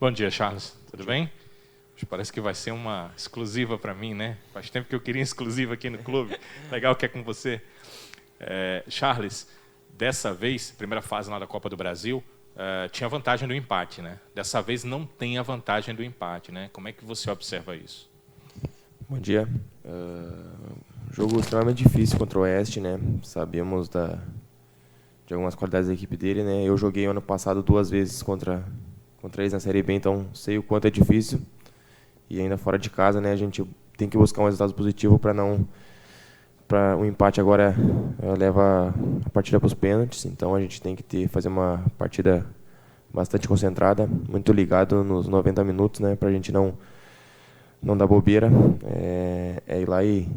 Bom dia, Charles. Tudo bem? Parece que vai ser uma exclusiva para mim, né? Faz tempo que eu queria exclusiva aqui no clube. Legal que é com você. Charles, dessa vez, primeira fase lá da Copa do Brasil, tinha vantagem do empate, né? Dessa vez não tem a vantagem do empate, né? Como é que você observa isso? Bom dia. Jogo extremamente difícil contra o Oeste, né? Sabemos de algumas qualidades da equipe dele, né? Eu joguei ano passado 2 vezes contra eles na Série B, então sei o quanto é difícil. E ainda fora de casa, né? A gente tem que buscar um resultado positivo para o empate agora leva a partida para os pênaltis. Então a gente tem que fazer uma partida bastante concentrada, muito ligado nos 90 minutos, né? Para a gente não dar bobeira, ir lá e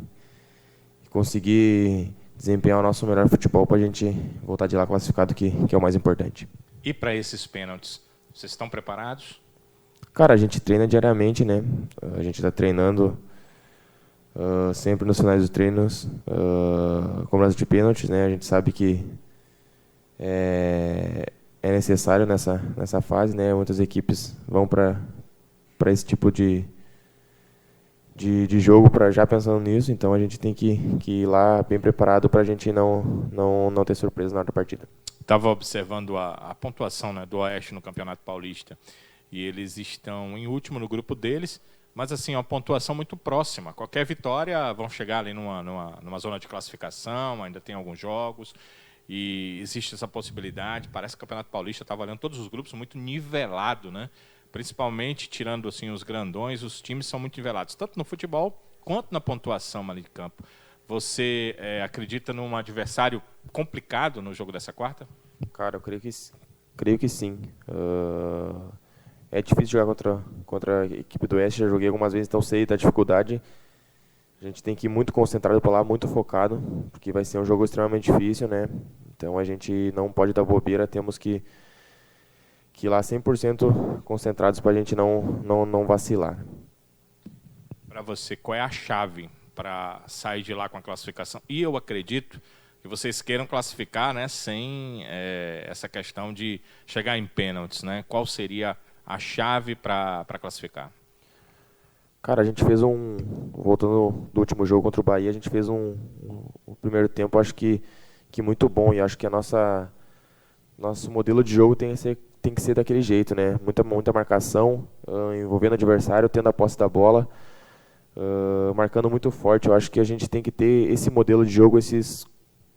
conseguir desempenhar o nosso melhor futebol para a gente voltar de lá classificado, que é o mais importante. E para esses pênaltis, vocês estão preparados? Cara, a gente treina diariamente, né? A gente está treinando sempre nos finais dos treinos, cobrança de pênaltis, né? A gente sabe que é necessário nessa fase, né? Muitas equipes vão para esse tipo de jogo já pensando nisso, então a gente tem que ir lá bem preparado para a gente não ter surpresa na hora da partida. Estava observando a pontuação, né, do Oeste no Campeonato Paulista, e eles estão em último no grupo deles, mas assim, uma pontuação muito próxima. Qualquer vitória vão chegar ali numa zona de classificação, ainda tem alguns jogos, e existe essa possibilidade. Parece que o Campeonato Paulista está valendo todos os grupos muito nivelado, né? Principalmente tirando assim os grandões, os times são muito nivelados, tanto no futebol quanto na pontuação ali de campo. Você acredita num adversário complicado no jogo dessa quarta? Cara, eu creio que sim. É difícil jogar contra a equipe do Oeste, já joguei algumas vezes, então sei da dificuldade. A gente tem que ir muito concentrado para lá, muito focado, porque vai ser um jogo extremamente difícil, né? Então a gente não pode dar bobeira, temos que ir lá 100% concentrados para a gente não vacilar. Para você, qual é a chave para sair de lá com a classificação? E eu acredito que vocês queiram classificar, né, sem essa questão de chegar em pênaltis, né? Qual seria a chave para classificar? Cara, a gente fez voltando do último jogo contra o Bahia, a gente fez um primeiro tempo, acho que muito bom, e acho que nosso modelo de jogo tem que ser daquele jeito, né? Muita marcação, envolvendo o adversário, tendo a posse da bola, marcando muito forte. Eu acho que a gente tem que ter esse modelo de jogo. Esses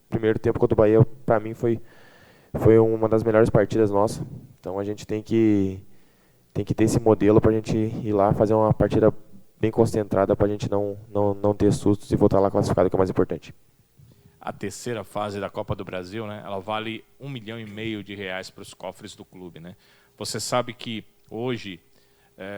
primeiro tempo contra o Bahia, para mim, foi uma das melhores partidas nossas. Então a gente tem que ter esse modelo para a gente ir lá fazer uma partida bem concentrada, para a gente não ter sustos e voltar lá classificado, que é o mais importante. A terceira fase da Copa do Brasil, né, ela vale R$1,5 milhão para os cofres do clube, né? Você sabe que hoje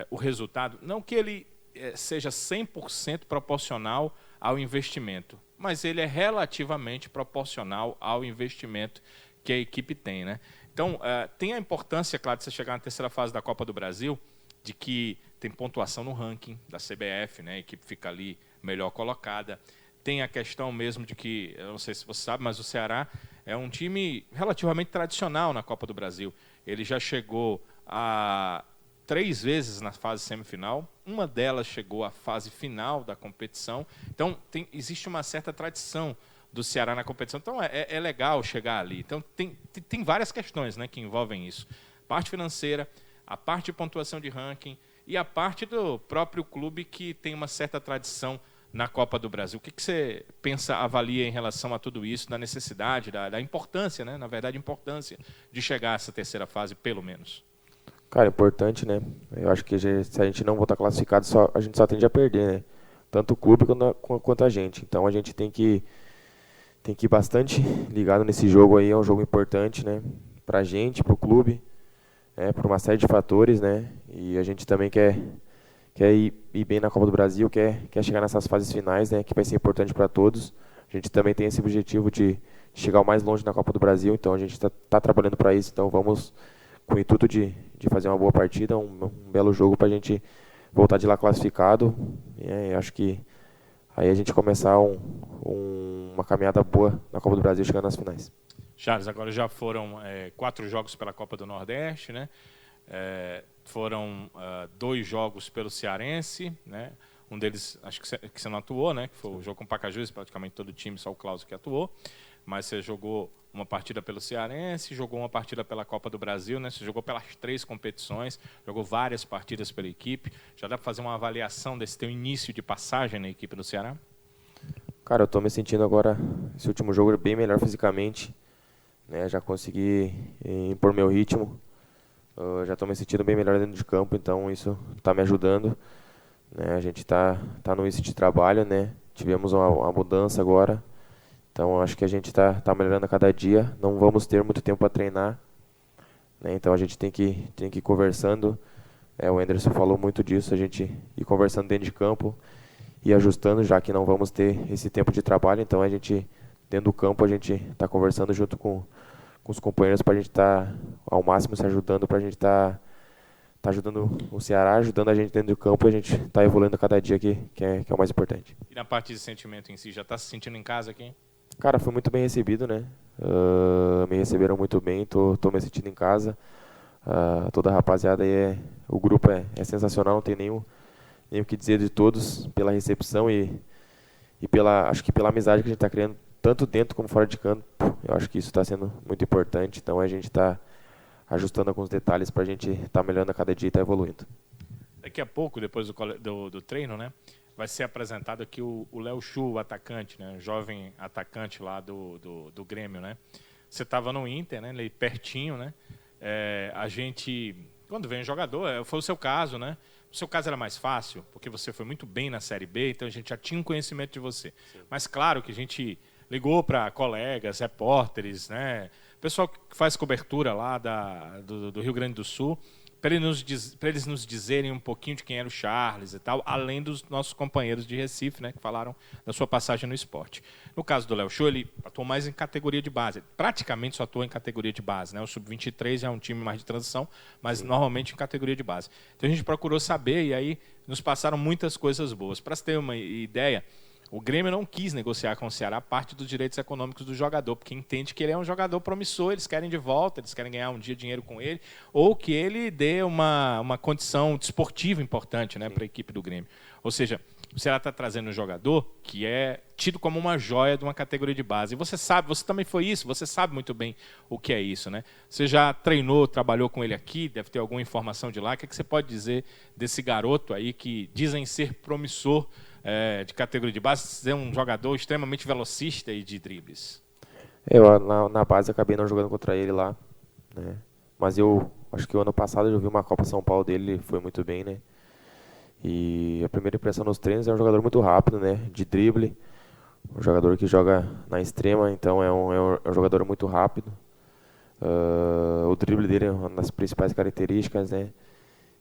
o resultado, não que ele seja 100% proporcional ao investimento, mas ele é relativamente proporcional ao investimento que a equipe tem, né? Então, tem a importância, claro, de você chegar na terceira fase da Copa do Brasil, de que tem pontuação no ranking da CBF, né? A equipe fica ali melhor colocada. Tem a questão mesmo de que, eu não sei se você sabe, mas o Ceará é um time relativamente tradicional na Copa do Brasil. Ele já chegou a 3 vezes na fase semifinal, uma delas chegou à fase final da competição. Então, existe uma certa tradição do Ceará na competição. Então, é legal chegar ali. Então, tem várias questões, né, que envolvem isso. Parte financeira, a parte de pontuação de ranking e a parte do próprio clube que tem uma certa tradição na Copa do Brasil. O que você pensa, avalia em relação a tudo isso, da necessidade, da importância, né? Na verdade, importância de chegar a essa terceira fase, pelo menos? Cara, importante, né? Eu acho que se a gente não voltar classificado, a gente só tende a perder, né? Tanto o clube quanto a gente. Então a gente tem que ir bastante ligado nesse jogo aí. É um jogo importante, né? Pra gente, pro clube, por uma série de fatores, né? E a gente também quer ir bem na Copa do Brasil, quer chegar nessas fases finais, né? Que vai ser importante para todos. A gente também tem esse objetivo de chegar o mais longe na Copa do Brasil. Então a gente tá trabalhando para isso. Então vamos com o intuito de fazer uma boa partida, um belo jogo para a gente voltar de lá classificado. E acho que aí a gente começar uma caminhada boa na Copa do Brasil, chegando nas finais. Charles, agora já foram 4 jogos pela Copa do Nordeste, né? Foram 2 jogos pelo Cearense, né? Um deles, acho que você não atuou, né? Que foi o jogo com o Pacajus, praticamente todo o time, só o Cláudio que atuou. Mas você jogou uma partida pelo Cearense, jogou uma partida pela Copa do Brasil, né? Você jogou pelas 3 competições, jogou várias partidas pela equipe. Já dá para fazer uma avaliação desse teu início de passagem na equipe do Ceará? Cara, eu tô me sentindo agora, esse último jogo, bem melhor fisicamente, né? Já consegui impor meu ritmo. Já estou me sentindo bem melhor dentro de campo, então isso está me ajudando, né? A gente tá no início de trabalho, né? Tivemos uma mudança agora, então acho que a gente tá melhorando a cada dia. Não vamos ter muito tempo para treinar, né? Então a gente tem que ir conversando. O Anderson falou muito disso, a gente ir conversando dentro de campo e ajustando, já que não vamos ter esse tempo de trabalho. Então a gente, dentro do campo, a gente está conversando junto com os companheiros para a gente estar ao máximo se ajudando, para a gente estar ajudando o Ceará, ajudando a gente dentro do campo, e a gente está evoluindo a cada dia que é o mais importante. E na parte de sentimento em si, já está se sentindo em casa aqui? Cara, foi muito bem recebido, né? Me receberam muito bem, tô me sentindo em casa. Toda a rapaziada aí, o grupo é sensacional, não tem nem o que dizer de todos, pela recepção e acho que pela amizade que a gente está criando, tanto dentro como fora de campo. Eu acho que isso está sendo muito importante, então a gente está ajustando alguns detalhes para a gente estar melhorando a cada dia e estar evoluindo. Daqui a pouco, depois do treino, né, vai ser apresentado aqui o Léo Chu, o atacante, né, jovem atacante lá do Grêmio, né? Você estava no Inter, né, ali pertinho, né? A gente, quando vem um jogador, foi o seu caso, né? O seu caso era mais fácil, porque você foi muito bem na Série B, então a gente já tinha um conhecimento de você. Sim. Mas claro que a gente ligou para colegas, repórteres, né, pessoal que faz cobertura lá do Rio Grande do Sul, para eles nos dizerem um pouquinho de quem era o Charles e tal, além dos nossos companheiros de Recife, né, que falaram da sua passagem no esporte. No caso do Léo Chu, ele atuou mais em categoria de base, praticamente só atua em categoria de base, né? O Sub-23 é um time mais de transição, mas Sim. Normalmente em categoria de base. Então a gente procurou saber e aí nos passaram muitas coisas boas. Para você ter uma ideia, o Grêmio não quis negociar com o Ceará parte dos direitos econômicos do jogador, porque entende que ele é um jogador promissor, eles querem de volta, eles querem ganhar um dia dinheiro com ele, ou que ele dê uma condição desportiva importante, né, para a equipe do Grêmio. Ou seja, o Ceará está trazendo um jogador que é tido como uma joia de uma categoria de base. E você sabe, você também foi isso, você sabe muito bem o que é isso, né? Você já treinou, trabalhou com ele aqui, deve ter alguma informação de lá. O que você pode dizer desse garoto aí que dizem ser promissor, de categoria de base, ser um jogador extremamente velocista e de dribles? Eu, na base, acabei não jogando contra ele lá, né? Mas eu acho que o ano passado eu vi uma Copa São Paulo dele, ele foi muito bem, né? E a primeira impressão nos treinos é um jogador muito rápido, né? De drible, um jogador que joga na extrema, então é um jogador muito rápido. O drible dele é uma das principais características, né?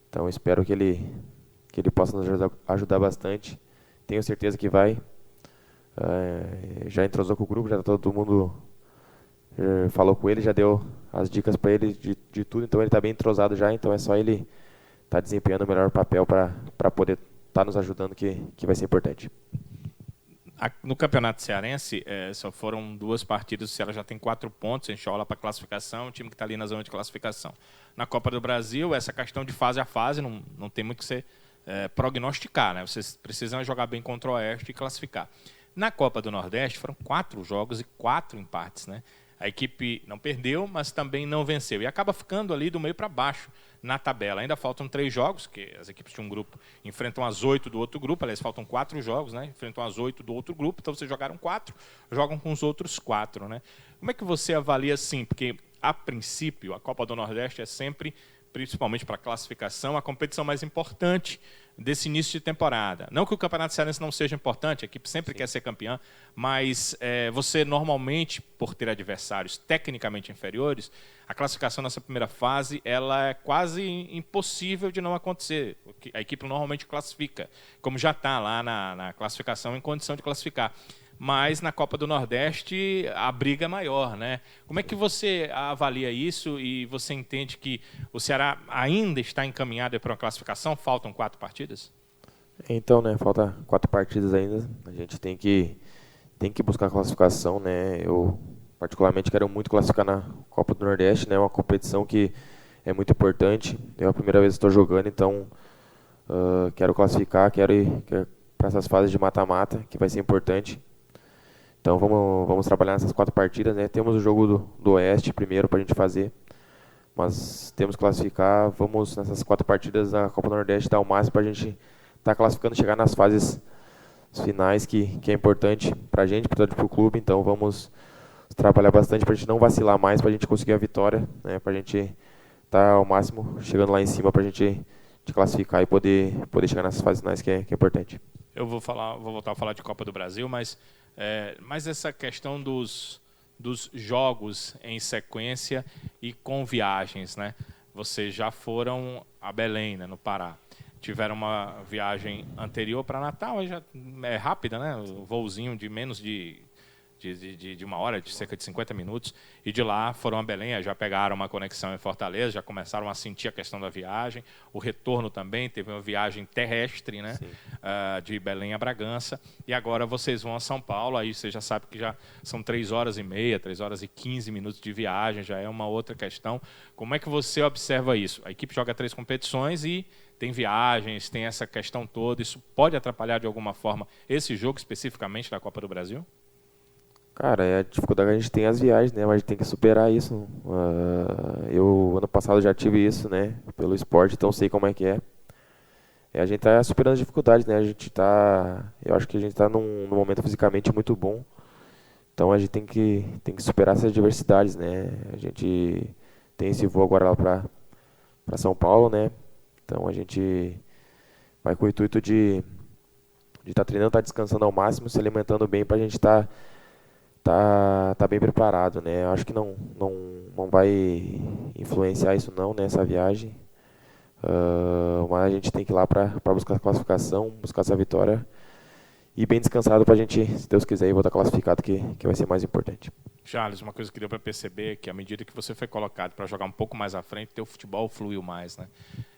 Então espero que ele possa nos ajudar bastante. Tenho certeza que vai. Já entrosou com o grupo, já todo mundo falou com ele, já deu as dicas para ele de tudo, então ele está bem entrosado já, então é só ele estar desempenhando o melhor papel para poder estar nos ajudando, que vai ser importante. No Campeonato Cearense, só foram 2 partidas, o Ceará já tem 4 pontos, a gente olha para a classificação, o time que está ali na zona de classificação. Na Copa do Brasil, essa questão de fase a fase, não tem muito que ser prognosticar, né? Vocês precisam jogar bem contra o Oeste e classificar. Na Copa do Nordeste foram 4 jogos e 4 empates, né? A equipe não perdeu, mas também não venceu. E acaba ficando ali do meio para baixo na tabela. Ainda faltam 3 jogos, que as equipes de um grupo enfrentam as 8 do outro grupo. Aliás, faltam 4 jogos, né? Enfrentam as 8 do outro grupo. Então, vocês jogaram 4, jogam com os outros 4, né? Como é que você avalia assim? Porque, a princípio, a Copa do Nordeste é sempre, principalmente para a classificação, a competição mais importante desse início de temporada. Não que o Campeonato Cearense não seja importante, a equipe sempre quer ser campeã, mas você normalmente, por ter adversários tecnicamente inferiores, a classificação nessa primeira fase ela é quase impossível de não acontecer. A equipe normalmente classifica, como já está lá na classificação em condição de classificar. Mas na Copa do Nordeste a briga é maior, né? Como é que você avalia isso e você entende que o Ceará ainda está encaminhado para uma classificação? Faltam 4 partidas? Então, né? Falta 4 partidas ainda. A gente tem que buscar a classificação, né? Eu particularmente quero muito classificar na Copa do Nordeste, né? Uma competição que é muito importante. É a primeira vez que estou jogando, então quero classificar, quero ir para essas fases de mata-mata, que vai ser importante. Então vamos trabalhar nessas 4 partidas, né? Temos o jogo do Oeste primeiro para a gente fazer, mas temos que classificar. Vamos nessas 4 partidas da Copa do Nordeste dar o máximo para a gente estar classificando, chegar nas fases finais, que é importante para a gente, portanto para o clube. Então vamos trabalhar bastante para a gente não vacilar mais, para a gente conseguir a vitória, né? Para a gente estar ao máximo chegando lá em cima, para a gente de classificar e poder chegar nessas fases finais, que é importante. Eu vou voltar a falar de Copa do Brasil, mas essa questão dos jogos em sequência e com viagens, né? Vocês já foram a Belém, né, no Pará. Tiveram uma viagem anterior para Natal, já é rápida, né? Um voozinho de menos de 1 hora, de cerca de 50 minutos. E de lá foram a Belém, já pegaram uma conexão em Fortaleza, já começaram a sentir a questão da viagem. O retorno também, teve uma viagem terrestre, né? De Belém a Bragança. E agora vocês vão a São Paulo, aí você já sabe que já são 3h30, 3h15 minutos de viagem, já é uma outra questão. Como é que você observa isso? A equipe joga 3 competições e tem viagens, tem essa questão toda. Isso pode atrapalhar de alguma forma esse jogo especificamente da Copa do Brasil? Cara, a dificuldade que a gente tem as viagens, né? Mas a gente tem que superar isso. Eu, ano passado, já tive isso, né? Pelo esporte, então sei como é que é. A gente tá superando as dificuldades, né? Eu acho que a gente tá num momento fisicamente muito bom. Então a gente tem que superar essas diversidades, né? A gente tem esse voo agora lá para São Paulo, né? Então a gente vai com o intuito de estar treinando, estar descansando ao máximo, se alimentando bem, para a gente tá bem preparado, né? Eu acho que não vai influenciar isso não nessa viagem, mas a gente tem que ir lá para buscar a classificação, buscar essa vitória e bem descansado para a gente, se Deus quiser, ir voltar classificado, que vai ser mais importante. Charles, uma coisa que deu para perceber é que à medida que você foi colocado para jogar um pouco mais à frente, teu futebol fluiu mais, né?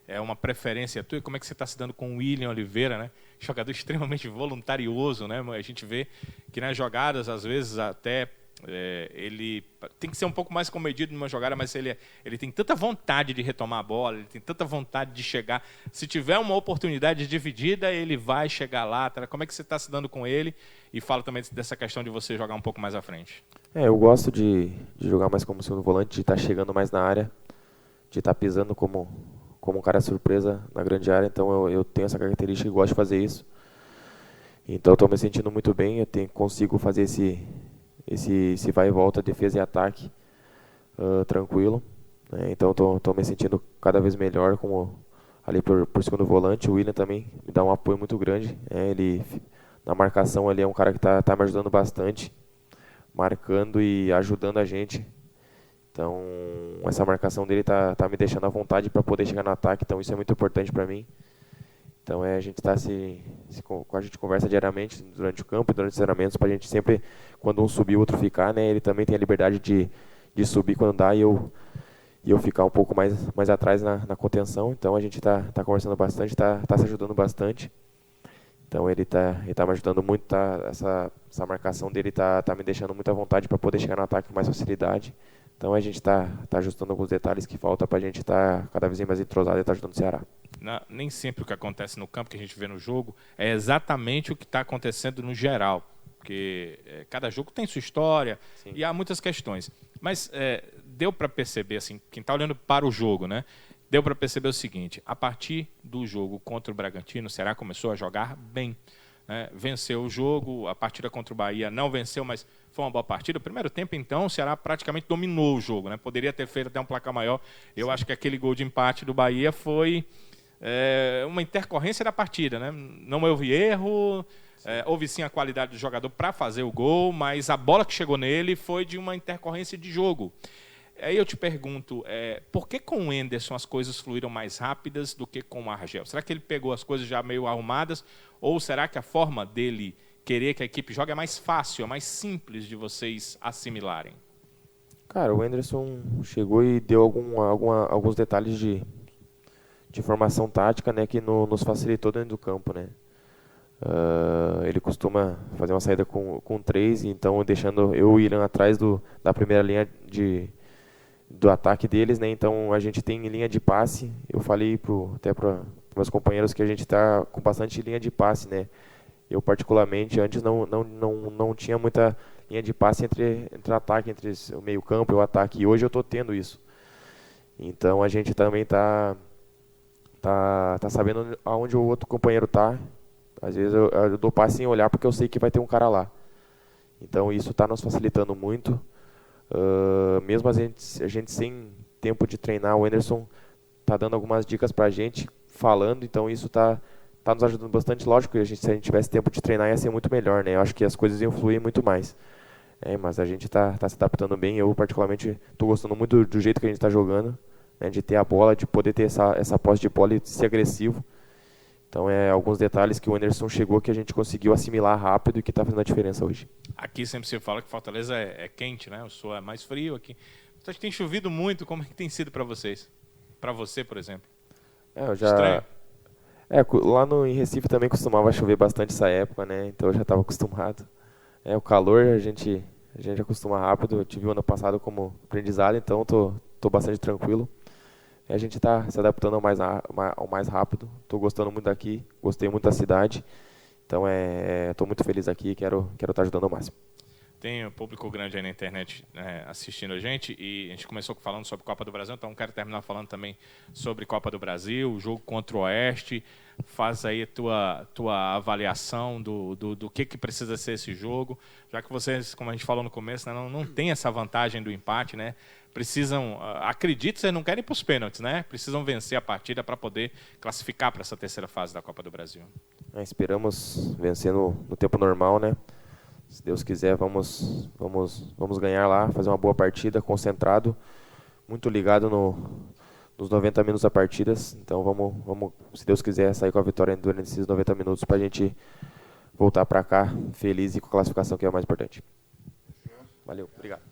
É uma preferência tua. E como é que você está se dando com o William Oliveira, né? Jogador extremamente voluntarioso, né? A gente vê que nas jogadas, às vezes, até ele tem que ser um pouco mais comedido numa jogada, mas ele tem tanta vontade de retomar a bola, ele tem tanta vontade de chegar. Se tiver uma oportunidade dividida, ele vai chegar lá. Como é que você está se dando com ele? E fala também dessa questão de você jogar um pouco mais à frente. Eu gosto de jogar mais como segundo volante, de estar chegando mais na área, de estar pisando como um cara surpresa na grande área. Então eu tenho essa característica e gosto de fazer isso. Então estou me sentindo muito bem, consigo fazer esse vai e volta, defesa e ataque tranquilo, né? Então estou me sentindo cada vez melhor como ali por segundo volante. O William também me dá um apoio muito grande, ele na marcação ali é um cara que tá me ajudando bastante, marcando e ajudando a gente. Então essa marcação dele tá me deixando à vontade para poder chegar no ataque, então isso é muito importante para mim. Então a gente a gente conversa diariamente durante o campo e durante os treinamentos, para a gente sempre, quando um subir o outro ficar, né? Ele também tem a liberdade de subir quando dá e eu ficar um pouco mais atrás na contenção. Então a gente tá conversando bastante, tá se ajudando bastante. Então ele tá me ajudando muito, essa marcação dele tá me deixando muito à vontade para poder chegar no ataque com mais facilidade. Então a gente tá ajustando alguns detalhes que falta para a gente estar cada vez mais entrosado e ajudando o Ceará. Nem sempre o que acontece no campo, que a gente vê no jogo, é exatamente o que está acontecendo no geral. Porque cada jogo tem sua história. Sim. E há muitas questões. Mas deu para perceber, assim, quem está olhando para o jogo, né? Deu para perceber o seguinte: a partir do jogo contra o Bragantino, o Ceará começou a jogar bem. Venceu o jogo, a partida contra o Bahia não venceu, mas foi uma boa partida. O primeiro tempo, então, o Ceará praticamente dominou o jogo, né? Poderia ter feito até um placar maior. Eu acho que aquele gol de empate do Bahia foi uma intercorrência da partida, né? Não houve erro, houve sim a qualidade do jogador para fazer o gol, mas a bola que chegou nele foi de uma intercorrência de jogo. Aí eu te pergunto, por que com o Enderson as coisas fluíram mais rápidas do que com o Argel? Será que ele pegou as coisas já meio arrumadas? Ou será que a forma dele querer que a equipe jogue é mais fácil, é mais simples de vocês assimilarem? Cara, o Enderson chegou e deu alguns detalhes de formação tática, né, que nos facilitou dentro do campo, né? Ele costuma fazer uma saída com 3, então deixando eu e o William atrás da primeira linha de do ataque deles, né? Então a gente tem linha de passe. Eu falei até para meus companheiros que a gente está com bastante linha de passe, né? Eu particularmente antes não tinha muita linha de passe entre o ataque, entre o meio campo e o ataque. E hoje eu estou tendo isso. Então a gente também tá sabendo aonde o outro companheiro tá. Às vezes eu dou passe sem olhar porque eu sei que vai ter um cara lá. Então isso está nos facilitando muito. Mesmo a gente sem tempo de treinar, o Anderson tá dando algumas dicas pra gente, falando, então isso tá nos ajudando bastante. Lógico que se a gente tivesse tempo de treinar ia ser muito melhor, né? Eu acho que as coisas iam fluir muito mais. Mas a gente tá se adaptando bem. Eu particularmente tô gostando muito do jeito que a gente tá jogando, né? De ter a bola, de poder ter essa posse de bola e ser agressivo. Então, alguns detalhes que o Anderson chegou que a gente conseguiu assimilar rápido e que está fazendo a diferença hoje. Aqui sempre se fala que Fortaleza é quente, né? O Sul é mais frio aqui. Então, tem chovido muito. Como é que tem sido para vocês? Para você, por exemplo? Estranho. Lá em Recife também costumava chover bastante essa época, né? Então eu já estava acostumado. O calor a gente acostuma rápido. Eu tive o ano passado como aprendizado, então tô bastante tranquilo. A gente está se adaptando ao mais rápido. Estou gostando muito daqui, gostei muito da cidade. Então, estou muito feliz aqui e quero estar ajudando ao máximo. Tem um público grande aí na internet assistindo a gente e a gente começou falando sobre Copa do Brasil, então quero terminar falando também sobre Copa do Brasil, o jogo contra o Oeste. Faz aí a tua avaliação do que precisa ser esse jogo, já que vocês, como a gente falou no começo, né, não tem essa vantagem do empate, né? Precisam, acredito, vocês não querem ir para os pênaltis, né? Precisam vencer a partida para poder classificar para essa terceira fase da Copa do Brasil. Esperamos vencer no tempo normal, né? Se Deus quiser, vamos ganhar lá, fazer uma boa partida, concentrado, muito ligado nos 90 minutos da partida. Então vamos, se Deus quiser, sair com a vitória durante esses 90 minutos para a gente voltar para cá feliz e com a classificação, que é o mais importante. Valeu, obrigado.